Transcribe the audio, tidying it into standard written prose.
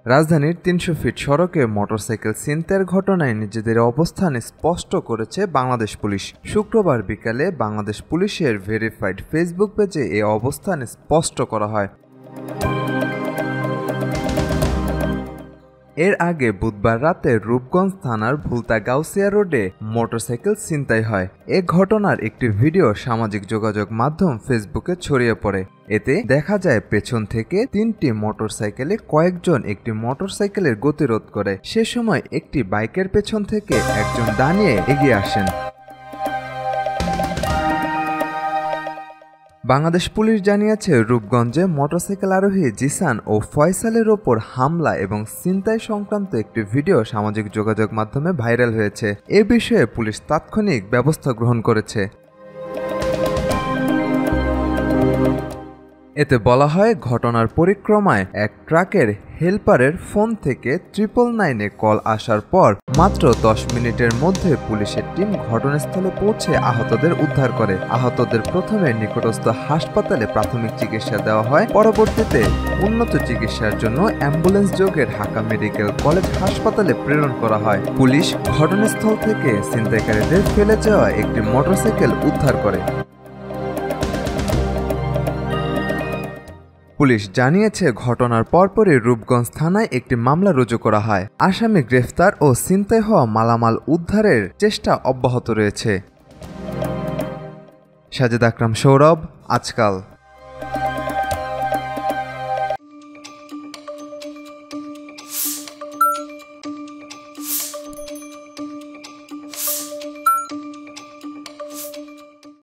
রাজধানীর ৩০০ ফিট সড়কে মোটরসাইকেল ছিনতাইয়ের ঘটনায় নিজেদের অবস্থান স্পষ্ট করেছে বাংলাদেশ পুলিশ। শুক্রবার বিকালে বাংলাদেশ পুলিশের ভেরিফাইড ফেসবুক পেজে এ অবস্থান স্পষ্ট করা হয়। এর আগে বুধবার রাতে রূপগঞ্জ থানার ভুলতা গাউসিয়া রোডে মোটরসাইকেল ছিনতাই হয়। এ ঘটনার একটি ভিডিও সামাজিক যোগাযোগ মাধ্যম ফেসবুকে ছড়িয়ে পড়ে। এতে দেখা যায় পেছন থেকে ৩টি মোটরসাইকেলে কয়েকজন একটি মোটরসাইকেলের গতিরোধ করে। সে সময় একটি বাইকের পেছন থেকে একজন দাঁড়িয়ে এগিয়ে আসেন। বাংলাদেশ পুলিশ জানিয়েছে, রূপগঞ্জে মোটরসাইকেল আরোহী জিসান ও ফয়সালের ওপর হামলা এবং ছিনতাই সংক্রান্ত একটি ভিডিও সামাজিক যোগাযোগ মাধ্যমে ভাইরাল হয়েছে। এ বিষয়ে পুলিশ তাৎক্ষণিক ব্যবস্থা গ্রহণ করেছে। এতে বলা হয়, ঘটনার পরিক্রমায় এক ট্রাকের হেলপারের ফোন থেকে 999-এ কল আসার পর মাত্র 10 মিনিটের মধ্যে পুলিশের টিম ঘটনাস্থলে পৌঁছে আহতদের উদ্ধার করে। আহতদের প্রথমে নিকটস্থ হাসপাতালে প্রাথমিক চিকিৎসা দেওয়া হয়। পরবর্তীতে উন্নত চিকিৎসার জন্য অ্যাম্বুলেন্স যোগে ঢাকা মেডিকেল কলেজ হাসপাতালে প্রেরণ করা হয়। পুলিশ ঘটনাস্থল থেকে ছিনতাইকারীদের ফেলে যাওয়া একটি মোটরসাইকেল উদ্ধার করে। পুলিশ জানিয়েছে, ঘটনার পরপরই রূপগঞ্জ থানায় একটি মামলা রুজু করা হয়। আসামি গ্রেফতার ও ছিনতাই হওয়া মালামাল উদ্ধারের চেষ্টা অব্যাহত রয়েছে। সাজেদ আকরাম, সৌরভ, আজকাল।